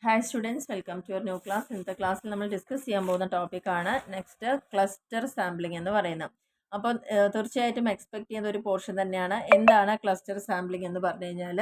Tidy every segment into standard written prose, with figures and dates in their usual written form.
Hi students, welcome to your new class. ഇന്നത്തെ ക്ലാസ്സിൽ നമ്മൾ ഡിസ്കസ് ചെയ്യാൻ പോകുന്ന ടോപ്പിക്കാണ് നെക്സ്റ്റ് ക്ലസ്റ്റർ സാമ്പിളിംഗ് എന്ന് പറയുന്നത്. അപ്പോൾ തീർച്ചയായിട്ടും എക്സ്പെക്ട് ചെയ്യുന്ന ഒരു പോർഷൻ തന്നെയാണ്. എന്താണ് ക്ലസ്റ്റർ സാമ്പിളിംഗ് എന്ന് പറഞ്ഞു കഴിഞ്ഞാൽ,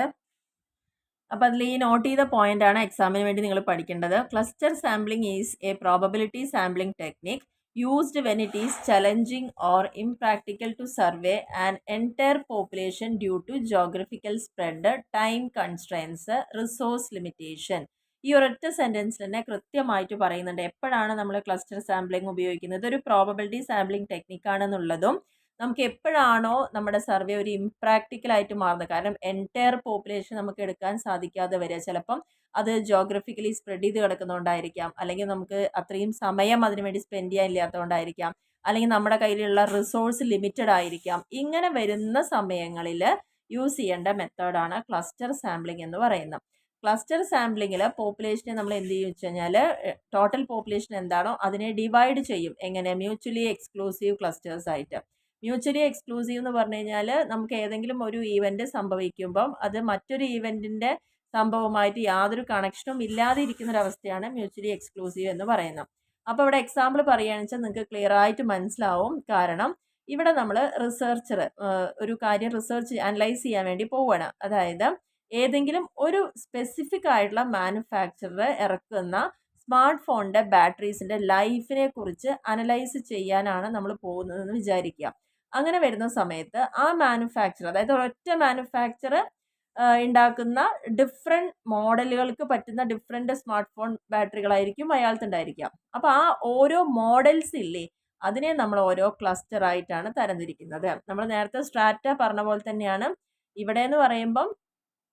അപ്പോൾ അതിൽ ഈ നോട്ട് ചെയ്ത പോയിന്റ് ആണ് എക്സാമിന് വേണ്ടി നിങ്ങൾ പഠിക്കേണ്ടത്. Cluster sampling is A probability sampling technique used when it is challenging or impractical to survey an entire population due to geographical spread, time constraints, resource limitation. ഈ ഒരൊറ്റ സെൻറ്റൻസിൽ തന്നെ കൃത്യമായിട്ട് പറയുന്നുണ്ട് എപ്പോഴാണ് നമ്മൾ ക്ലസ്റ്റർ സാമ്പിളിംഗ് ഉപയോഗിക്കുന്നത്. ഒരു പ്രോബബിലിറ്റി സാമ്പിളിംഗ് ടെക്നിക്കാണെന്നുള്ളതും നമുക്ക് എപ്പോഴാണോ നമ്മുടെ സർവേ ഒരു ഇംപ്രാക്ടിക്കൽ ആയിട്ട് മാറുന്നത്, കാരണം എൻറ്റയർ പോപ്പുലേഷൻ നമുക്ക് എടുക്കാൻ സാധിക്കാതെ വരിക, ചിലപ്പം അത് ജോഗ്രഫിക്കലി സ്പ്രെഡ് ചെയ്ത് കിടക്കുന്നതുകൊണ്ടായിരിക്കാം, അല്ലെങ്കിൽ നമുക്ക് അത്രയും സമയം അതിനുവേണ്ടി സ്പെൻഡ് ചെയ്യാൻ ഇല്ലാത്തതുകൊണ്ടായിരിക്കാം, അല്ലെങ്കിൽ നമ്മുടെ കയ്യിലുള്ള റിസോഴ്സ് ലിമിറ്റഡ് ആയിരിക്കാം. ഇങ്ങനെ വരുന്ന സമയങ്ങളിൽ യൂസ് ചെയ്യേണ്ട മെത്തേഡാണ് ക്ലസ്റ്റർ സാമ്പിളിംഗ് എന്ന് പറയുന്നത്. ക്ലസ്റ്റർ സാമ്പിളിങ്ങിൽ പോപ്പുലേഷനെ നമ്മൾ എന്ത് ചെയ്യും വെച്ച് കഴിഞ്ഞാൽ, ടോട്ടൽ പോപ്പുലേഷൻ എന്താണോ അതിനെ ഡിവൈഡ് ചെയ്യും. എങ്ങനെ? മ്യൂച്വലി എക്സ്ക്ലൂസീവ് ക്ലസ്റ്റേഴ്സ് ആയിട്ട്. മ്യൂച്വലി എക്സ്ക്ലൂസീവ് എന്ന് പറഞ്ഞു കഴിഞ്ഞാൽ, നമുക്ക് ഏതെങ്കിലും ഒരു ഈവൻറ്റ് സംഭവിക്കുമ്പം അത് മറ്റൊരു ഈവൻറ്റിൻ്റെ സംഭവമായിട്ട് യാതൊരു കണക്ഷനും ഇല്ലാതെ ഇരിക്കുന്നൊരവസ്ഥയാണ് മ്യൂച്വലി എക്സ്ക്ലൂസീവ് എന്ന് പറയുന്നത്. അപ്പോൾ ഇവിടെ എക്സാമ്പിൾ പറയുകയാണെന്ന് വെച്ചാൽ നിങ്ങൾക്ക് ക്ലിയർ ആയിട്ട് മനസ്സിലാവും. കാരണം ഇവിടെ നമ്മൾ റിസർച്ചർ ഒരു കാര്യം അനലൈസ് ചെയ്യാൻ വേണ്ടി പോവുകയാണ്. അതായത് ഏതെങ്കിലും ഒരു സ്പെസിഫിക് ആയിട്ടുള്ള മാനുഫാക്ചറർ ഇറക്കുന്ന സ്മാർട്ട് ഫോണിൻ്റെ ബാറ്ററീസിൻ്റെ ലൈഫിനെ കുറിച്ച് അനലൈസ് ചെയ്യാനാണ് നമ്മൾ പോകുന്നതെന്ന് വിചാരിക്കുക. അങ്ങനെ വരുന്ന സമയത്ത് ആ മാനുഫാക്ചറർ, അതായത് ഒരൊറ്റ മാനുഫാക്ചറർ ഉണ്ടാക്കുന്ന ഡിഫറെൻറ്റ് മോഡലുകൾക്ക് പറ്റുന്ന ഡിഫറെൻറ്റ് സ്മാർട്ട് ഫോൺ ബാറ്ററികളായിരിക്കും അയാൾക്കുണ്ടായിരിക്കാം. അപ്പോൾ ആ ഓരോ മോഡൽസ് ഇല്ലേ, അതിനെ നമ്മൾ ഓരോ ക്ലസ്റ്റർ ആയിട്ടാണ് തരംതിരിക്കുന്നത്. നമ്മൾ നേരത്തെ സ്ട്രാറ്റ പറഞ്ഞ പോലെ തന്നെയാണ് ഇവിടെ എന്ന് പറയുമ്പം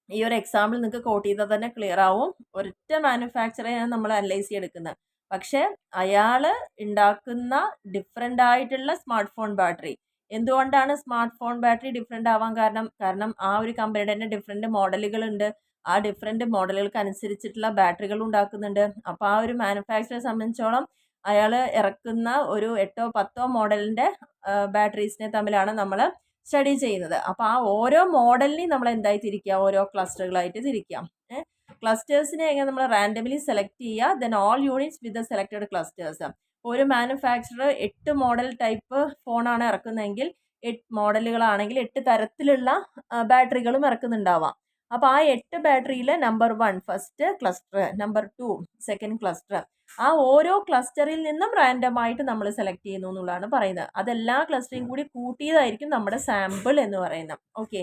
ഈ ഒരു എക്സാമ്പിൾ നിങ്ങൾക്ക് കോട്ട് ചെയ്താൽ തന്നെ ക്ലിയർ ആവും. ഒരൊറ്റ മാനുഫാക്ചറെയാണ് നമ്മൾ അനലൈസ് ചെയ്തെടുക്കുന്നത്. പക്ഷേ അയാൾ ഉണ്ടാക്കുന്ന ഡിഫറെൻ്റ് ആയിട്ടുള്ള സ്മാർട്ട് ഫോൺ ബാറ്ററി, എന്തുകൊണ്ടാണ് സ്മാർട്ട് ഫോൺ ബാറ്ററി ഡിഫറെൻ്റ് ആവാൻ കാരണം ആ ഒരു കമ്പനിയുടെ തന്നെ ഡിഫറെൻറ്റ് മോഡലുകളുണ്ട്. ആ ഡിഫറെൻറ്റ് മോഡലുകൾക്ക് അനുസരിച്ചിട്ടുള്ള ബാറ്ററികൾ ഉണ്ടാക്കുന്നുണ്ട്. അപ്പോൾ ആ ഒരു മാനുഫാക്ചറെ സംബന്ധിച്ചോളം അയാൾ ഇറക്കുന്ന ഒരു 8 10 മോഡലിൻ്റെ ബാറ്ററീസിനെ തമ്മിലാണ് നമ്മൾ സ്റ്റഡി ചെയ്യുന്നത്. അപ്പോൾ ആ ഓരോ മോഡലിനെയും നമ്മൾ എന്തായി തിരിക്കുക? ഓരോ ക്ലസ്റ്ററുകളായിട്ട് തിരിക്കാം. ക്ലസ്റ്റേഴ്സിനെ എങ്ങനെ നമ്മൾ റാൻഡമിലി സെലക്ട് ചെയ്യുക, then all units with the selected clusters. ഒരു മാനുഫാക്ചറർ 8 മോഡൽ ടൈപ്പ് ഫോണാണ് ഇറക്കുന്നതെങ്കിൽ 8 മോഡലുകളാണെങ്കിൽ 8 തരത്തിലുള്ള ബാറ്ററികളും ഇറക്കുന്നുണ്ടാവാം. അപ്പോൾ ആ 8 ബാറ്ററിയിൽ number 1 first cluster, number 2 second cluster, ആ ഓരോ ക്ലസ്റ്ററിൽ നിന്നും റാൻഡമായിട്ട് നമ്മൾ സെലക്ട് ചെയ്യുന്നു എന്നുള്ളതാണ് പറയുന്നത്. അതെല്ലാ ക്ലസ്റ്ററിയും കൂടി കൂട്ടിയതായിരിക്കും നമ്മുടെ സാമ്പിൾ എന്ന് പറയുന്നത്. ഓക്കെ,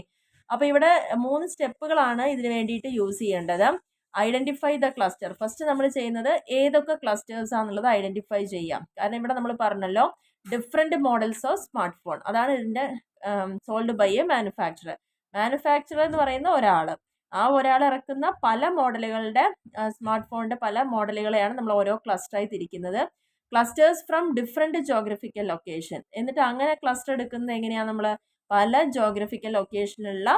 അപ്പോൾ ഇവിടെ 3 സ്റ്റെപ്പുകളാണ് ഇതിന് വേണ്ടിയിട്ട് യൂസ് ചെയ്യേണ്ടത്. Identify the cluster. ഫസ്റ്റ് നമ്മൾ ചെയ്യുന്നത് ഏതൊക്കെ ക്ലസ്റ്റേഴ്സ് ആണെന്നുള്ളത് ഐഡൻറ്റിഫൈ ചെയ്യാം. കാരണം ഇവിടെ നമ്മൾ പറഞ്ഞല്ലോ different models of smart phone, അതാണ് ഇതിൻ്റെ sold by a manufacturer. Manufacturer എന്ന് പറയുന്ന ഒരാൾ, ആ ഒരാൾ ഇറക്കുന്ന പല മോഡലുകളുടെ സ്മാർട്ട് ഫോണിൻ്റെ പല മോഡലുകളെയാണ് നമ്മൾ ഓരോ ക്ലസ്റ്ററായി തിരിക്കുന്നത്. Clusters from different geographical location. എന്നിട്ട് അങ്ങനെ ക്ലസ്റ്റർ എടുക്കുന്നത് എങ്ങനെയാണ്? നമ്മൾ പല ജോഗ്രഫിക്കൽ ലൊക്കേഷനിലുള്ള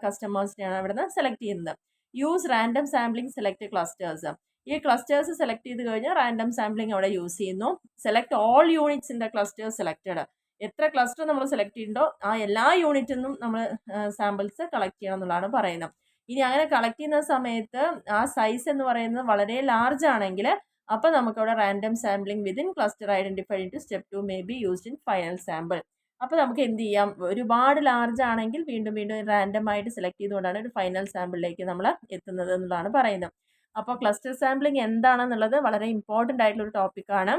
കസ്റ്റമേഴ്സിനെയാണ് അവിടെ നിന്ന് സെലക്ട് ചെയ്യുന്നത്. Use random sampling select clusters. ഈ ക്ലസ്റ്റേഴ്സ് സെലക്ട് ചെയ്ത് കഴിഞ്ഞാൽ റാൻഡം സാമ്പിളിംഗ് അവിടെ യൂസ് ചെയ്യുന്നു. Select all units in the clusters selected. എത്ര ക്ലസ്റ്റർ നമ്മൾ സെലക്ട് ചെയ്യുന്നുണ്ടോ ആ എല്ലാ യൂണിറ്റിൽ നിന്നും നമ്മൾ സാമ്പിൾസ് കളക്ട് ചെയ്യണം എന്നുള്ളതാണ് പറയുന്നത്. ഇനി അങ്ങനെ കളക്ട് ചെയ്യുന്ന സമയത്ത് ആ സൈസ് എന്ന് പറയുന്നത് വളരെ ലാർജ് ആണെങ്കിൽ അപ്പോൾ നമുക്കവിടെ random sampling within cluster identified into step 2 may be used in final sample. അപ്പോൾ നമുക്ക് എന്ത് ചെയ്യാം? ഒരുപാട് ലാർജ് ആണെങ്കിൽ വീണ്ടും റാൻഡമായിട്ട് സെലക്ട് ചെയ്തുകൊണ്ടാണ് ഒരു ഫൈനൽ സാമ്പിളിലേക്ക് നമ്മൾ എത്തുന്നത് എന്നുള്ളതാണ് പറയുന്നത്. അപ്പോൾ ക്ലസ്റ്റർ സാമ്പിളിംഗ് എന്താണെന്നുള്ളത് വളരെ ഇമ്പോർട്ടൻ്റ് ആയിട്ടുള്ളൊരു ടോപ്പിക്കാണ്.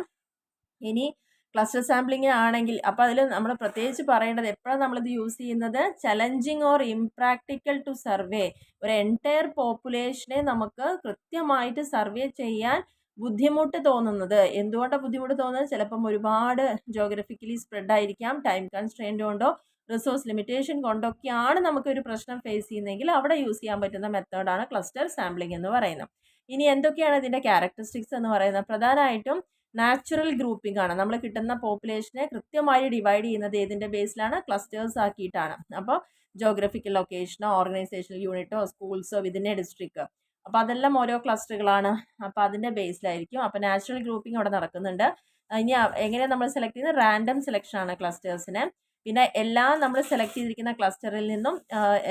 ഇനി ക്ലസ്റ്റർ സാമ്പിളിംഗ് ആണെങ്കിൽ അപ്പോൾ അതിൽ നമ്മൾ പ്രത്യേകിച്ച് പറയേണ്ടത് എപ്പോഴാണ് നമ്മളിത് യൂസ് ചെയ്യുന്നത്? Challenging or impractical to survey. ഒരു എൻറ്റയർ പോപ്പുലേഷനെ നമുക്ക് കൃത്യമായിട്ട് സർവേ ചെയ്യാൻ ബുദ്ധിമുട്ട് തോന്നുന്നത്. എന്തുകൊണ്ടാണ് ബുദ്ധിമുട്ട് തോന്നുന്നത്? ചിലപ്പം ഒരുപാട് ജോഗ്രഫിക്കലി സ്പ്രെഡ് ആയിരിക്കാം, ടൈം കൺസ്ട്രെയിൻ്റ് കൊണ്ടോ റിസോഴ്സ് ലിമിറ്റേഷൻ കൊണ്ടൊക്കെയാണ് നമുക്കൊരു പ്രശ്നം ഫേസ് ചെയ്യുന്നതെങ്കിൽ അവിടെ യൂസ് ചെയ്യാൻ പറ്റുന്ന മെത്തേഡാണ് ക്ലസ്റ്റർ സാമ്പിളിംഗ് എന്ന് പറയുന്നത്. ഇനി എന്തൊക്കെയാണ് ഇതിൻ്റെ ക്യാരക്ടറിസ്റ്റിക്സ് എന്ന് പറയുന്നത്? പ്രധാനമായിട്ടും നാച്ചുറൽ ഗ്രൂപ്പിംഗ് ആണ്. നമ്മൾ കിട്ടുന്ന പോപ്പുലേഷനെ കൃത്യമായി ഡിവൈഡ് ചെയ്യുന്നത് ഏതിൻ്റെ ബേസിലാണ്? ക്ലസ്റ്റേഴ്സ് ആക്കിയിട്ടാണ്. അപ്പോൾ ജോഗ്രഫിക്കൽ ലൊക്കേഷനോ ഓർഗനൈസേഷണൽ യൂണിറ്റോ സ്കൂൾസോ വിതിൻ എ ഡിസ്ട്രിക്ട്, അപ്പോൾ അതെല്ലാം ഓരോ ക്ലസ്റ്ററുകളാണ്. അപ്പോൾ അതിൻ്റെ ബേസിലായിരിക്കും. അപ്പോൾ നാച്ചുറൽ ഗ്രൂപ്പിംഗ് അവിടെ നടക്കുന്നുണ്ട്. ഇനി എങ്ങനെയാണ് നമ്മൾ സെലക്ട് ചെയ്യുന്നത്? റാൻഡം സെലക്ഷൻ ആണ് ക്ലസ്റ്റേഴ്സിനെ. പിന്നെ എല്ലാം നമ്മൾ സെലക്ട് ചെയ്തിരിക്കുന്ന ക്ലസ്റ്ററിൽ നിന്നും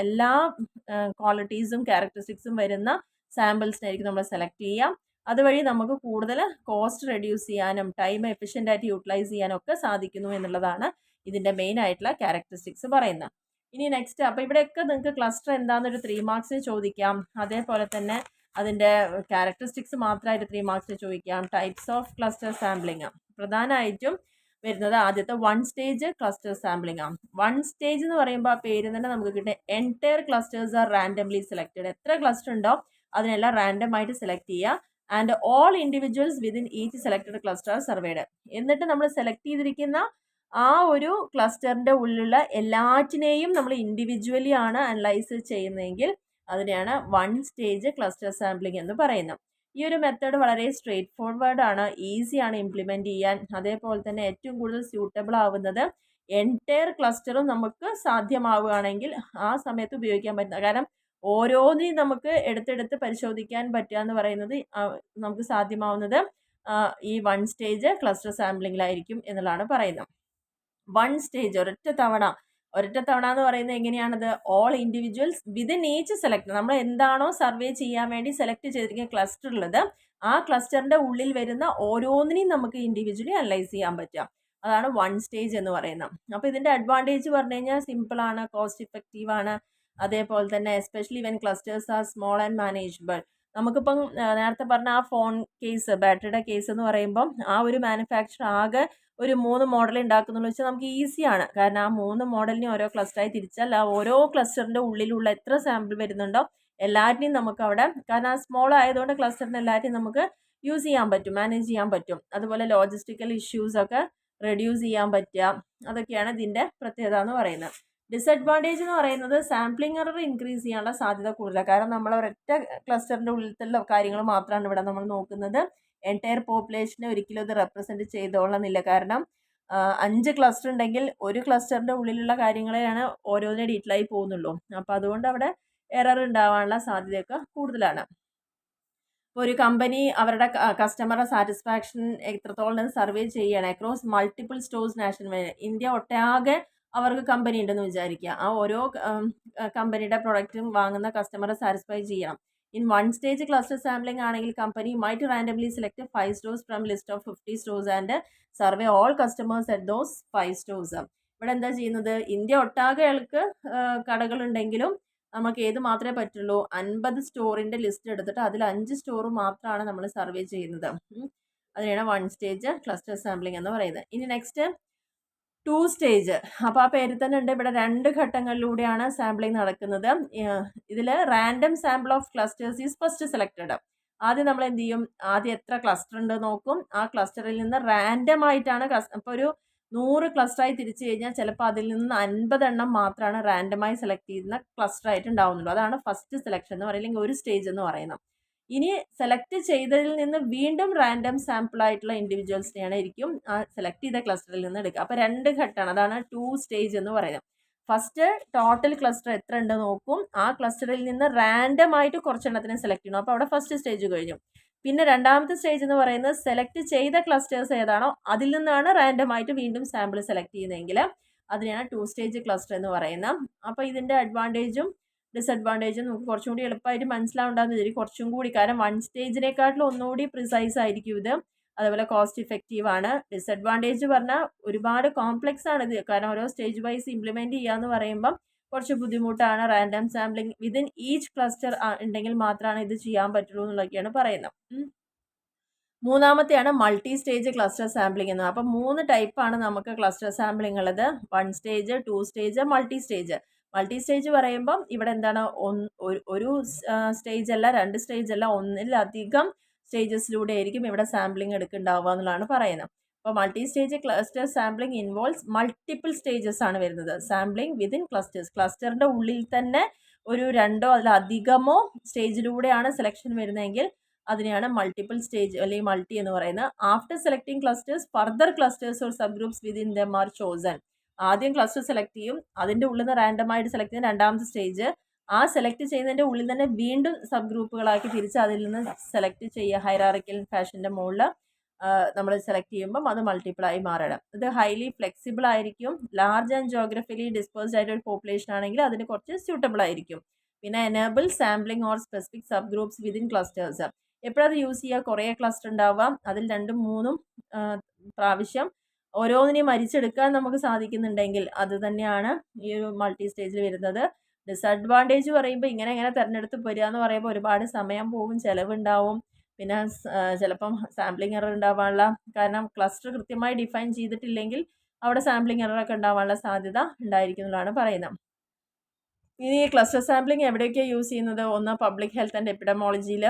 എല്ലാ ക്വാളിറ്റീസും ക്യാരക്ടറിസ്റ്റിക്സും വരുന്ന സാമ്പിൾസിനായിരിക്കും നമ്മൾ സെലക്ട് ചെയ്യുക. അതുവഴി നമുക്ക് കൂടുതൽ കോസ്റ്റ് റെഡ്യൂസ് ചെയ്യാനും ടൈം എഫിഷ്യൻ്റ് ആയിട്ട് യൂട്ടിലൈസ് ചെയ്യാനും ഒക്കെ സാധിക്കുന്നു എന്നുള്ളതാണ് ഇതിൻ്റെ മെയിൻ ആയിട്ടുള്ള ക്യാരക്ടറിസ്റ്റിക്സ് പറയുന്നത്. ഇനി നെക്സ്റ്റ്, അപ്പോൾ ഇവിടെയൊക്കെ നിങ്ങൾക്ക് ക്ലസ്റ്റർ എന്താണെന്നൊരു 3 മാർക്സിന് ചോദിക്കാം. അതേപോലെ തന്നെ അതിൻ്റെ ക്യാരക്ടറിസ്റ്റിക്സ് മാത്രമായിട്ട് 3 മാർക്സിന് ചോദിക്കാം. ടൈപ്സ് ഓഫ് ക്ലസ്റ്റർ സാമ്പിളിങ് പ്രധാനമായിട്ടും വരുന്നത് ആദ്യത്തെ 1 സ്റ്റേജ് ക്ലസ്റ്റർ സാമ്പിളിംഗ് ആണ്. 1 സ്റ്റേജ് എന്ന് പറയുമ്പോൾ ആ പേര് തന്നെ നമുക്ക് കിട്ടുക entire clusters are randomly selected. എത്ര ക്ലസ്റ്റർ ഉണ്ടോ അതിനെല്ലാം റാൻഡം ആയിട്ട് സെലക്ട് ചെയ്യുക. And all individuals within each selected cluster are surveyed. എന്നിട്ട് നമ്മൾ സെലക്ട് ചെയ്തിരിക്കുന്ന ആ ഒരു ക്ലസ്റ്ററിൻ്റെ ഉള്ളിലുള്ള എല്ലാറ്റിനെയും നമ്മൾ ഇൻഡിവിജ്വലി ആണ് അനലൈസ് ചെയ്യുന്നതെങ്കിൽ അതിനെയാണ് 1 സ്റ്റേജ് ക്ലസ്റ്റർ സാമ്പിളിംഗ് എന്ന് പറയുന്നത്. ഈ ഒരു മെത്തേഡ് വളരെ സ്ട്രെയിറ്റ് ഫോർവേഡ് ആണ്, ഈസിയാണ് ഇംപ്ലിമെൻറ്റ് ചെയ്യാൻ. അതേപോലെ തന്നെ ഏറ്റവും കൂടുതൽ സ്യൂട്ടബിൾ ആവുന്നത് എൻറ്റയർ ക്ലസ്റ്ററും നമുക്ക് സാധ്യമാവുകയാണെങ്കിൽ ആ സമയത്ത് ഉപയോഗിക്കാൻ പറ്റുന്ന, കാരണം ഓരോന്നിനും നമുക്ക് എടുത്തെടുത്ത് പരിശോധിക്കാൻ പറ്റുക എന്ന് പറയുന്നത് നമുക്ക് സാധ്യമാവുന്നത് ഈ 1 സ്റ്റേജ് ക്ലസ്റ്റർ സാമ്പിളിങ്ങിലായിരിക്കും എന്നുള്ളതാണ് പറയുന്നത്. 1 സ്റ്റേജ് ഒരൊറ്റ തവണ എന്ന് പറയുന്നത് എങ്ങനെയാണത്? All individuals within each select, നമ്മൾ എന്താണോ സർവേ ചെയ്യാൻ വേണ്ടി സെലക്ട് ചെയ്തിരിക്കുന്ന ക്ലസ്റ്റർ ഉള്ളത് ആ ക്ലസ്റ്ററിൻ്റെ ഉള്ളിൽ വരുന്ന ഓരോന്നിനെയും നമുക്ക് ഇൻഡിവിജ്വലി അനലൈസ് ചെയ്യാൻ പറ്റുക. അതാണ് 1 സ്റ്റേജ് എന്ന് പറയുന്നത്. അപ്പോൾ ഇതിൻ്റെ അഡ്വാൻറ്റേജ് പറഞ്ഞു കഴിഞ്ഞാൽ സിമ്പിളാണ്, കോസ്റ്റ് ഇഫക്റ്റീവ് ആണ്. അതേപോലെ തന്നെ especially when clusters are small and manageable. നമുക്കിപ്പം നേരത്തെ പറഞ്ഞ ആ ഫോൺ കേസ്, ബാറ്ററിയുടെ കേസ് എന്ന് പറയുമ്പം ആ ഒരു മാനുഫാക്ചർ ആകെ ഒരു 3 മോഡൽ ഉണ്ടാക്കുന്നുള്ളൂ വെച്ചാൽ നമുക്ക് ഈസിയാണ്. കാരണം ആ 3 മോഡലിനെ ഓരോ ക്ലസ്റ്ററായി തിരിച്ചാൽ ആ ഓരോ ക്ലസ്റ്ററിൻ്റെ ഉള്ളിലുള്ള എത്ര സാമ്പിൾ വരുന്നുണ്ടോ എല്ലാറ്റിനെയും നമുക്ക് അവിടെ, കാരണം ആ സ്മോൾ ആയതുകൊണ്ട് ക്ലസ്റ്ററിൻ്റെ എല്ലാറ്റിനും നമുക്ക് യൂസ് ചെയ്യാൻ പറ്റും, മാനേജ് ചെയ്യാൻ പറ്റും. അതുപോലെ ലോജിസ്റ്റിക്കൽ ഇഷ്യൂസൊക്കെ റെഡ്യൂസ് ചെയ്യാൻ പറ്റുക, അതൊക്കെയാണ് ഇതിൻ്റെ പ്രത്യേകത എന്ന് പറയുന്നത്. ഡിസഡ്വാൻറ്റേജ് എന്ന് പറയുന്നത് സാമ്പിളിംഗ് എറർ ഇൻക്രീസ് ചെയ്യാനുള്ള സാധ്യത കൂടുതലാണ്. കാരണം നമ്മൾ ഒരൊറ്റ ക്ലസ്റ്ററിൻ്റെ ഉള്ളിലത്തെ കാര്യങ്ങൾ മാത്രമാണ് ഇവിടെ നമ്മൾ നോക്കുന്നത്. എൻറ്റയർ പോപ്പുലേഷനെ ഒരിക്കലും ഇത് റെപ്രസെൻറ്റ് ചെയ്തോളണമെന്നില്ല. കാരണം 5 ക്ലസ്റ്റർ ഉണ്ടെങ്കിൽ ഒരു ക്ലസ്റ്ററിൻ്റെ ഉള്ളിലുള്ള കാര്യങ്ങളെയാണ് ഓരോന്നിനെ ഡീറ്റെയിലായി പോകുന്നുള്ളൂ. അപ്പോൾ അതുകൊണ്ട് അവിടെ എറർ ഉണ്ടാവാനുള്ള സാധ്യതയൊക്കെ കൂടുതലാണ്. ഇപ്പോൾ ഒരു കമ്പനി അവരുടെ കസ്റ്റമറുടെ സാറ്റിസ്ഫാക്ഷൻ എത്രത്തോളം സർവേ ചെയ്യണം across multiple stores national, India ഒട്ടാകെ അവർക്ക് കമ്പനി ഉണ്ടെന്ന് വിചാരിക്കുക. ആ ഓരോ കമ്പനിയുടെ പ്രൊഡക്റ്റും വാങ്ങുന്ന കസ്റ്റമറെ സാറ്റിസ്ഫൈ ചെയ്യണം. ഇൻ 1 സ്റ്റേജ് ക്ലസ്റ്റർ സാമ്പിളിംഗ് ആണെങ്കിൽ company might randomly select 5 stores from list of 50 stores and survey all customers at those 5 stores. ഇവിടെ എന്താ ചെയ്യുന്നത്? ഇന്ത്യ ഒട്ടാകെ ആൾക്ക് കടകളുണ്ടെങ്കിലും നമുക്ക് ഏത് മാത്രമേ പറ്റുള്ളൂ? 50 സ്റ്റോറിൻ്റെ ലിസ്റ്റ് എടുത്തിട്ട് അതിൽ 5 സ്റ്റോർ മാത്രമാണ് നമ്മൾ സർവേ ചെയ്യുന്നത്. അതിനാണ് 1 സ്റ്റേജ് ക്ലസ്റ്റർ സാമ്പിളിംഗ് എന്ന് പറയുന്നത്. ഇനി നെക്സ്റ്റ് 2 സ്റ്റേജ്. അപ്പോൾ ആ പേരിൽ തന്നെ ഉണ്ട്, ഇവിടെ 2 ഘട്ടങ്ങളിലൂടെയാണ് സാമ്പിളിംഗ് നടക്കുന്നത്. ഇതിൽ random sample of clusters is first selected. ആദ്യം നമ്മൾ എന്ത് ചെയ്യും? ആദ്യം എത്ര ക്ലസ്റ്റർ ഉണ്ട് നോക്കും. ആ ക്ലസ്റ്ററിൽ നിന്ന് റാൻഡം ആയിട്ടാണ്, അപ്പോൾ ഒരു 100 ക്ലസ്റ്ററായി തിരിച്ചു കഴിഞ്ഞാൽ ചിലപ്പോൾ അതിൽ നിന്ന് 50 എണ്ണം മാത്രമാണ് റാൻഡമായി സെലക്ട് ചെയ്യുന്ന ക്ലസ്റ്റർ ആയിട്ട് ഉണ്ടാവുന്നുള്ളൂ. അതാണ് ഫസ്റ്റ് സെലക്ഷൻ എന്ന് പറയുന്നത്, അല്ലെങ്കിൽ ഒരു സ്റ്റേജ് എന്ന് പറയുന്നത്. ഇനി സെലക്ട് ചെയ്തതിൽ നിന്ന് വീണ്ടും റാൻഡം സാമ്പിൾ ആയിട്ടുള്ള ഇൻഡിവിജ്വൽസിനെയാണ് ആയിരിക്കും ആ സെലക്ട് ചെയ്ത ക്ലസ്റ്ററിൽ നിന്ന് എടുക്കുക. അപ്പോൾ 2 ഘട്ടമാണ്, അതാണ് 2 സ്റ്റേജ് എന്ന് പറയുന്നത്. ഫസ്റ്റ് ടോട്ടൽ ക്ലസ്റ്റർ എത്ര ഉണ്ട് നോക്കും. ആ ക്ലസ്റ്ററിൽ നിന്ന് റാൻഡം ആയിട്ട് കുറച്ചെണ്ണത്തിനെ സെലക്ട് ചെയ്യണം. അപ്പോൾ അവിടെ ഫസ്റ്റ് സ്റ്റേജ് കഴിഞ്ഞു. പിന്നെ രണ്ടാമത്തെ സ്റ്റേജ് എന്ന് പറയുന്നത് സെലക്ട് ചെയ്ത ക്ലസ്റ്റേഴ്സ് ഏതാണോ അതിൽ നിന്നാണ് റാൻഡം ആയിട്ട് വീണ്ടും സാമ്പിൾ സെലക്ട് ചെയ്യുന്നതെങ്കിൽ അതിനെയാണ് 2 സ്റ്റേജ് ക്ലസ്റ്റർ എന്ന് പറയുന്നത്. അപ്പോൾ ഇതിൻ്റെ അഡ്വാൻറ്റേജും ഡിസഡ്വാൻറ്റേജും നമുക്ക് കുറച്ചും കൂടി എളുപ്പമായിട്ട് മനസ്സിലാവുണ്ടാകുന്ന വിചാരിക്കും. കുറച്ചും കൂടി, കാരണം 1 സ്റ്റേജിനെക്കാട്ടിലും ഒന്നുകൂടി പ്രിസൈസ് ആയിരിക്കും ഇത്. അതുപോലെ കോസ്റ്റ് ഇഫക്റ്റീവ് ആണ്. ഡിസഡ്വാൻറ്റേജ് പറഞ്ഞാൽ ഒരുപാട് കോംപ്ലക്സ് ആണ് ഇത്, കാരണം ഓരോ സ്റ്റേജ് വൈസ് ഇംപ്ലിമെൻറ്റ് ചെയ്യാന്ന് പറയുമ്പം കുറച്ച് ബുദ്ധിമുട്ടാണ്. Random sampling within each cluster ഉണ്ടെങ്കിൽ മാത്രമാണ് ഇത് ചെയ്യാൻ പറ്റുള്ളൂ എന്നുള്ളതൊക്കെയാണ് പറയുന്നത്. മൂന്നാമത്തെയാണ് മൾട്ടി സ്റ്റേജ് ക്ലസ്റ്റർ സാമ്പിളിംഗ് എന്ന്. അപ്പം 3 ടൈപ്പാണ് നമുക്ക് ക്ലസ്റ്റർ സാമ്പിളിംഗ് ഉള്ളത്. 1 stage, 2 stage, multi stage. Multi stage പറയുമ്പം ഇവിടെ എന്താണ്, ഒരു സ്റ്റേജ് അല്ല, 2 സ്റ്റേജ് അല്ല, ഒന്നിലധികം സ്റ്റേജസിലൂടെ ആയിരിക്കും ഇവിടെ സാമ്പിളിംഗ് എടുക്കുന്നുണ്ടാവുക എന്നുള്ളതാണ് പറയുന്നത്. അപ്പോൾ multi stage cluster sampling involves multiple stages ആണ് വരുന്നത്. സാമ്പിളിംഗ് വിതിൻ ക്ലസ്റ്റേഴ്സ്, ക്ലസ്റ്ററിൻ്റെ ഉള്ളിൽ തന്നെ ഒരു 2ഓ അതിലധികമോ സ്റ്റേജിലൂടെയാണ് സെലക്ഷൻ വരുന്നതെങ്കിൽ അതിനെയാണ് മൾട്ടിപ്പിൾ സ്റ്റേജ് അല്ലെങ്കിൽ മൾട്ടി എന്ന് പറയുന്നത്. After selecting clusters further clusters or sub groups within them are chosen. ആദ്യം ക്ലസ്റ്റർ സെലക്ട് ചെയ്യും, അതിൻ്റെ ഉള്ളിൽ നിന്ന് റാൻഡമായിട്ട് സെലക്ട് ചെയ്യുന്ന രണ്ടാമത്തെ സ്റ്റേജ്. ആ സെലക്ട് ചെയ്യുന്നതിൻ്റെ ഉള്ളിൽ തന്നെ വീണ്ടും സബ് ഗ്രൂപ്പുകളാക്കി തിരിച്ച് അതിൽ നിന്ന് സെലക്ട് ചെയ്യുക. ഹൈറാർക്കിക്കൽ ഫാഷൻ്റെ മുകളിൽ നമ്മൾ സെലക്ട് ചെയ്യുമ്പം അത് മൾട്ടിപ്പിളായി മാറണം. ഇത് ഹൈലി ഫ്ലെക്സിബിൾ ആയിരിക്കും. ലാർജ് ആൻഡ് ജോഗ്രഫിക്കലി ഡിസ്പേഴ്സ്ഡ് ആയിട്ട് ഒരു പോപ്പുലേഷൻ ആണെങ്കിൽ അതിന് കുറച്ച് സ്യൂട്ടബിൾ ആയിരിക്കും. പിന്നെ enable sampling or specific subgroups within clusters. എപ്പോഴത് യൂസ് ചെയ്യുക? കുറേ ക്ലസ്റ്റർ ഉണ്ടാവാം, അതിൽ 2ഉം 3ഉം പ്രാവശ്യം ഓരോന്നിനെയും മരിച്ചെടുക്കാൻ നമുക്ക് സാധിക്കുന്നുണ്ടെങ്കിൽ അത് തന്നെയാണ് ഈ ഒരു മൾട്ടി സ്റ്റേജിൽ വരുന്നത്. ഡിസഡ്വാൻറ്റേജ് പറയുമ്പോൾ ഇങ്ങനെ തിരഞ്ഞെടുത്ത് വരിക എന്ന് പറയുമ്പോൾ ഒരുപാട് സമയം പോകും, ചിലവുണ്ടാവും, പിന്നെ ചിലപ്പം സാമ്പിളിംഗ് എറർ ഉണ്ടാവാനുള്ള, കാരണം ക്ലസ്റ്റർ കൃത്യമായി ഡിഫൈൻ ചെയ്തിട്ടില്ലെങ്കിൽ അവിടെ സാമ്പിളിംഗ് എററൊക്കെ ഉണ്ടാവാനുള്ള സാധ്യത ഉണ്ടായിരിക്കും എന്നുള്ളതാണ് പറയുന്നത്. ഇനി ക്ലസ്റ്റർ സാമ്പിളിംഗ് എവിടെയൊക്കെയാണ് യൂസ് ചെയ്യുന്നത്? ഒന്ന് പബ്ലിക് ഹെൽത്ത് ആൻഡ് എപ്പിഡമോളജിയിൽ,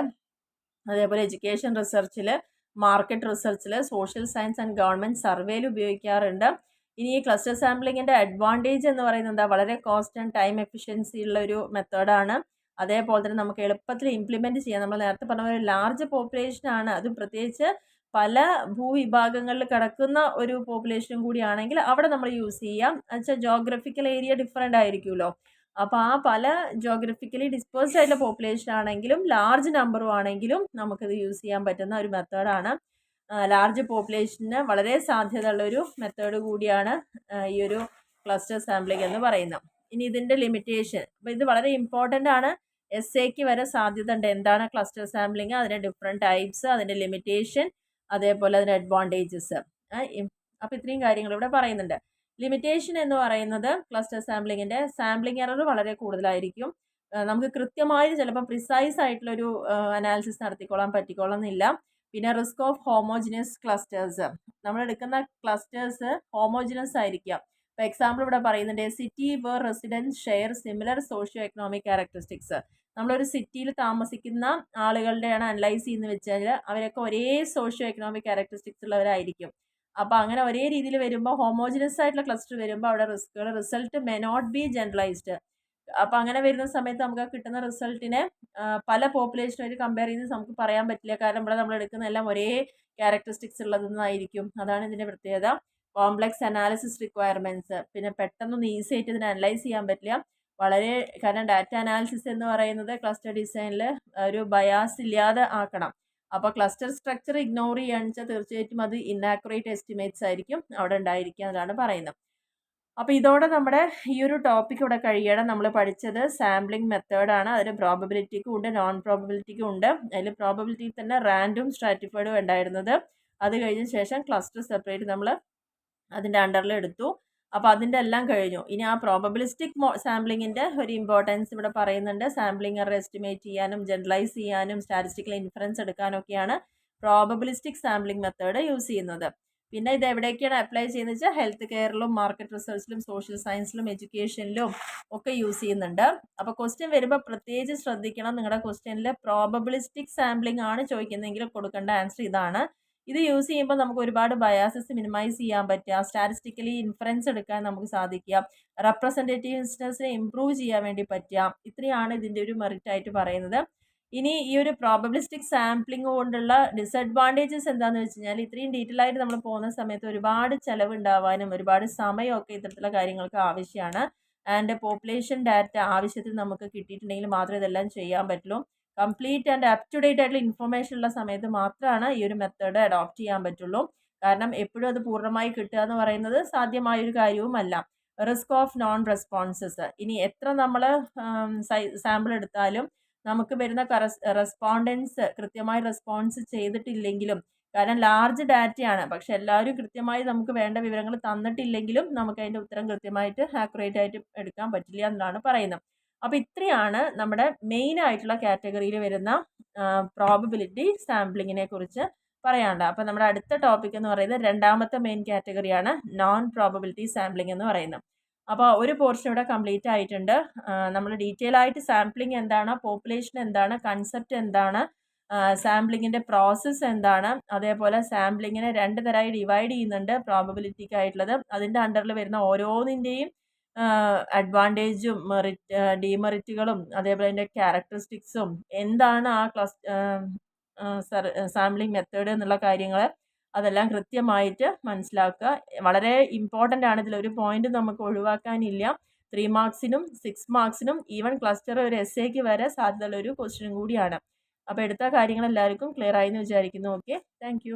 അതേപോലെ എഡ്യൂക്കേഷൻ റിസർച്ചിൽ, മാർക്കറ്റ് റിസർച്ചിൽ, സോഷ്യൽ സയൻസ് ആൻഡ് ഗവൺമെൻറ് സർവേയിൽ ഉപയോഗിക്കാറുണ്ട്. ഇനി ഈ ക്ലസ്റ്റർ സാമ്പിളിങ്ങിൻ്റെ അഡ്വാൻറ്റേജ് എന്ന് പറയുന്നത് എന്താ? വളരെ കോസ്റ്റ് ആൻഡ് ടൈം എഫിഷ്യൻസി ഉള്ള ഒരു മെത്തേഡാണ്. അതേപോലെ തന്നെ നമുക്ക് എളുപ്പത്തിൽ ഇംപ്ലിമെൻറ്റ് ചെയ്യാം. നമ്മൾ നേരത്തെ പറഞ്ഞ പോലെ ലാർജ് പോപ്പുലേഷനാണ്, അതും പ്രത്യേകിച്ച് പല ഭൂവിഭാഗങ്ങളിൽ കിടക്കുന്ന ഒരു പോപ്പുലേഷനും കൂടിയാണെങ്കിൽ അവിടെ നമ്മൾ യൂസ് ചെയ്യാം. എന്നുവെച്ചാൽ ജോഗ്രഫിക്കൽ ഏരിയ ഡിഫറെൻ്റ് ആയിരിക്കുമല്ലോ. അപ്പോൾ ആ പല ജോഗ്രഫിക്കലി ഡിസ്പേഴ്സ്ഡ് ആയിട്ടുള്ള പോപ്പുലേഷൻ ആണെങ്കിലും ലാർജ് നമ്പറും ആണെങ്കിലും നമുക്കിത് യൂസ് ചെയ്യാൻ പറ്റുന്ന ഒരു മെത്തേഡാണ്. ലാർജ് പോപ്പുലേഷന് വളരെ സാധ്യതയുള്ളൊരു മെത്തേഡ് കൂടിയാണ് ഈ ഒരു ക്ലസ്റ്റർ സാമ്പിളിംഗ് എന്ന് പറയുന്നത്. ഇനി ഇതിൻ്റെ ലിമിറ്റേഷൻ, അപ്പോൾ ഇത് വളരെ ഇമ്പോർട്ടൻ്റ് ആണ്, എസ്സേക്ക് വരെ സാധ്യത ഉണ്ട്. എന്താണ് ക്ലസ്റ്റർ സാമ്പിളിംഗ്, അതിൻ്റെ ഡിഫറെൻറ്റ് ടൈപ്സ്, അതിൻ്റെ ലിമിറ്റേഷൻ, അതേപോലെ അതിൻ്റെ അഡ്വാൻറ്റേജസ്. അപ്പോൾ ഇത്രയും കാര്യങ്ങൾ ഇവിടെ പറയുന്നുണ്ട്. ലിമിറ്റേഷൻ എന്ന് പറയുന്നത് ക്ലസ്റ്റർ സാമ്പിളിങ്ങിൻ്റെ സാമ്പിളിംഗ് എറർ വളരെ കൂടുതലായിരിക്കും. നമുക്ക് കൃത്യമായിട്ട് ചിലപ്പോൾ പ്രിസൈസ് ആയിട്ടുള്ളൊരു അനാലിസിസ് നടത്തിക്കൊള്ളാൻ പറ്റിക്കൊള്ളുന്നില്ല. പിന്നെ റിസ്ക് ഓഫ് ഹോമോജിനസ് ക്ലസ്റ്റേഴ്സ്, നമ്മൾ എടുക്കുന്ന ക്ലസ്റ്റേഴ്സ് ഹോമോജിനസ് ആയിരിക്കാം. ഇപ്പോൾ എക്സാമ്പിൾ ഇവിടെ പറയുന്നുണ്ട്, city where residents share similar socio economic characteristics. നമ്മളൊരു സിറ്റിയിൽ താമസിക്കുന്ന ആളുകളുടെയാണ് അനലൈസ് ചെയ്യുന്നത് വെച്ചാൽ അവരൊക്കെ ഒരേ സോഷ്യോ എക്കണോമിക് ക്യാരക്ടറിസ്റ്റിക്സ് ഉള്ളവരായിരിക്കും. അപ്പോൾ അങ്ങനെ ഒരേ രീതിയിൽ വരുമ്പോൾ ഹോമോജിനസ് ആയിട്ടുള്ള ക്ലസ്റ്റർ വരുമ്പോൾ അവിടെ result may not be generalized. അപ്പോൾ അങ്ങനെ വരുന്ന സമയത്ത് നമുക്ക് കിട്ടുന്ന റിസൾട്ടിനെ പല പോപ്പുലേഷനായിട്ട് കമ്പയർ ചെയ്ത് നമുക്ക് പറയാൻ പറ്റില്ല. കാരണം ഇവിടെ നമ്മൾ എടുക്കുന്ന എല്ലാം ഒരേ ക്യാരക്ടറിസ്റ്റിക്സ് ഉള്ളതെന്നായിരിക്കും. അതാണ് ഇതിൻ്റെ പ്രത്യേകത. കോംപ്ലക്സ് അനാലിസിസ് റിക്വയർമെൻറ്റ്സ്, പിന്നെ പെട്ടെന്നൊന്നും ഈസി ആയിട്ട് ഇതിനെ അനലൈസ് ചെയ്യാൻ പറ്റില്ല. വളരെ, കാരണം ഡാറ്റ അനാലിസിസ് എന്ന് പറയുന്നത് ക്ലസ്റ്റർ ഡിസൈനിൽ ഒരു ബയാസ് ഇല്ലാതെ ആക്കണം. അപ്പോൾ ക്ലസ്റ്റർ സ്ട്രക്ചർ ഇഗ്നോർ ചെയ്യുകയാണെന്ന് വെച്ചാൽ തീർച്ചയായിട്ടും അത് ഇന്നാക്യുറേറ്റ് എസ്റ്റിമേറ്റ്സ് ആയിരിക്കും അവിടെ ഉണ്ടായിരിക്കുക എന്നാണ് പറയുന്നത്. അപ്പോൾ ഇതോടെ നമ്മുടെ ഈ ഒരു ടോപ്പിക് ഇവിടെ കഴിയണം. നമ്മൾ പഠിച്ചത് സാമ്പിളിംഗ് മെത്തേഡാണ്. അതിന് പ്രോബബിലിറ്റിക്കും ഉണ്ട്, നോൺ പ്രോബബിലിറ്റിക്കും ഉണ്ട്. അതിൽ പ്രോബബിലിറ്റി തന്നെ റാൻഡും സ്ട്രാറ്റിഫൈഡും ഉണ്ടായിരുന്നത്. അത് കഴിഞ്ഞ ശേഷം ക്ലസ്റ്റർ സെപ്പറേറ്റ് നമ്മൾ അതിൻ്റെ അണ്ടറിൽ എടുത്തു. അപ്പോൾ അതിൻ്റെ എല്ലാം കഴിഞ്ഞു. ഇനി ആ പ്രോബബിലിസ്റ്റിക് സാമ്പിളിങ്ങിൻ്റെ ഒരു ഇമ്പോർട്ടൻസ് ഇവിടെ പറയുന്നുണ്ട്. സാമ്പിളിംഗ് എറർ എസ്റ്റിമേറ്റ് ചെയ്യാനും ജനറലൈസ് ചെയ്യാനും സ്റ്റാറ്റിസ്റ്റിക്കൽ ഇൻഫറൻസ് എടുക്കാനൊക്കെയാണ് പ്രോബബിലിസ്റ്റിക് സാമ്പിളിംഗ് മെത്തേഡ് യൂസ് ചെയ്യുന്നത്. പിന്നെ ഇത് എവിടേക്കാണ് അപ്ലൈ ചെയ്യുന്നത് വെച്ചാൽ ഹെൽത്ത് കെയറിലും മാർക്കറ്റ് റിസർച്ചിലും സോഷ്യൽ സയൻസിലും എഡ്യൂക്കേഷനിലും ഒക്കെ യൂസ് ചെയ്യുന്നുണ്ട്. അപ്പോൾ ക്വസ്റ്റ്യൻ വരുമ്പോൾ പ്രത്യേകിച്ച് ശ്രദ്ധിക്കണം. നിങ്ങളുടെ ക്വസ്റ്റ്യനിൽ പ്രോബബിലിസ്റ്റിക് സാമ്പിളിംഗ് ആണ് ചോദിക്കുന്നതെങ്കിൽ കൊടുക്കേണ്ട ആൻസർ ഇതാണ്. ഇത് യൂസ് ചെയ്യുമ്പോൾ നമുക്ക് ഒരുപാട് ബയാസസ് മിനിമൈസ് ചെയ്യാൻ പറ്റുക, സ്റ്റാറ്റിസ്റ്റിക്കലി ഇൻഫറൻസ് എടുക്കാൻ നമുക്ക് സാധിക്കുക, റെപ്രസെൻറ്റേറ്റീവ്നെസ്സിനെ ഇംപ്രൂവ് ചെയ്യാൻ വേണ്ടി പറ്റുക. ഇത്രയാണ് ഇതിൻ്റെ ഒരു മെറിറ്റ് ആയിട്ട് പറയുന്നത്. ഇനി ഈ ഒരു പ്രോബബിലിസ്റ്റിക് സാമ്പിളിംഗ് കൊണ്ടുള്ള ഡിസഡ്വാൻറ്റേജസ് എന്താണെന്ന് വെച്ച് കഴിഞ്ഞാൽ ഇത്രയും ഡീറ്റെയിൽ ആയിട്ട് നമ്മൾ പോകുന്ന സമയത്ത് ഒരുപാട് ചിലവ് ഉണ്ടാവാനും ഒരുപാട് സമയമൊക്കെ ഇത്തരത്തിലുള്ള കാര്യങ്ങൾക്ക് ആവശ്യമാണ്. ആൻഡ് പോപ്പുലേഷൻ ഡാറ്റ ആവശ്യത്തിന് നമുക്ക് കിട്ടിയിട്ടുണ്ടെങ്കിൽ മാത്രമേ ഇതെല്ലാം ചെയ്യാൻ പറ്റുള്ളൂ. Complete and up to date ആയിട്ടുള്ള ഇൻഫർമേഷൻ ഉള്ള സമയത്ത് മാത്രമാണ് ഈ ഒരു മെത്തേഡ് അഡോപ്റ്റ് ചെയ്യാൻ പറ്റുള്ളൂ. കാരണം എപ്പോഴും അത് പൂർണ്ണമായി കിട്ടുക എന്ന് പറയുന്നത് സാധ്യമായൊരു കാര്യവുമല്ല. റിസ്ക് ഓഫ് നോൺ റെസ്പോൺസസ്, ഇനി എത്ര നമ്മൾ സാമ്പിൾ എടുത്താലും നമുക്ക് വരുന്ന റെസ്പോണ്ടൻസ് കൃത്യമായി റെസ്പോൺസ് ചെയ്തിട്ടില്ലെങ്കിലും, കാരണം ലാർജ് ഡാറ്റയാണ്, പക്ഷെ എല്ലാവരും കൃത്യമായി നമുക്ക് വേണ്ട വിവരങ്ങൾ തന്നിട്ടില്ലെങ്കിലും നമുക്ക് അതിൻ്റെ ഉത്തരം കൃത്യമായിട്ട് ആക്യുറേറ്റ് ആയിട്ട് എടുക്കാൻ പറ്റില്ല എന്നാണ് പറയുന്നത്. അപ്പോൾ ഇത്രയാണ് നമ്മുടെ മെയിൻ ആയിട്ടുള്ള കാറ്റഗറിയിൽ വരുന്ന പ്രോബബിലിറ്റി സാമ്പിളിങ്ങിനെ കുറിച്ച് പറയാനുണ്ട്. അപ്പോൾ നമ്മുടെ അടുത്ത ടോപ്പിക് എന്ന് പറയുന്നത് രണ്ടാമത്തെ മെയിൻ കാറ്റഗറിയാണ് നോൺ പ്രോബബിലിറ്റി സാമ്പിളിംഗ് എന്ന് പറയുന്നത്. അപ്പോൾ ഒരു പോർഷൻ ഇവിടെ കംപ്ലീറ്റ് ആയിട്ടുണ്ട്. നമ്മൾ ഡീറ്റെയിൽ ആയിട്ട് സാമ്പിളിംഗ് എന്താണ്, പോപ്പുലേഷൻ എന്താണ്, കൺസെപ്റ്റ് എന്താണ്, സാമ്പിളിങ്ങിൻ്റെ പ്രോസസ്സ് എന്താണ്, അതേപോലെ സാമ്പിളിങ്ങിനെ 2 തരമായി ഡിവൈഡ് ചെയ്യുന്നുണ്ട്. പ്രോബബിലിറ്റിക്കായിട്ടുള്ളത്, അതിൻ്റെ അണ്ടറിൽ വരുന്ന ഓരോന്നിൻ്റെയും അഡ്വാൻറ്റേജും ഡിമെറിറ്റുകളും അതേപോലെ അതിൻ്റെ ക്യാരക്ടറിസ്റ്റിക്സും എന്താണ് ആ സാമ്പിളിംഗ് മെത്തേഡ് എന്നുള്ള കാര്യങ്ങൾ അതെല്ലാം കൃത്യമായിട്ട് മനസ്സിലാക്കുക. വളരെ ഇമ്പോർട്ടൻ്റ് ആണ്. ഇതിലൊരു പോയിന്റ് നമുക്ക് ഒഴിവാക്കാനില്ല. 3 മാർക്സിനും 6 മാർക്സിനും ഈവൻ ക്ലസ്റ്റർ ഒരു എസ്സേക്ക് വരെ സാധ്യതയുള്ള ഒരു ക്വസ്റ്റ്യൻ കൂടിയാണ്. അപ്പോൾ എടുത്ത കാര്യങ്ങൾ എല്ലാവർക്കും ക്ലിയർ ആയി എന്ന് വിചാരിക്കുന്നു. Okay, thank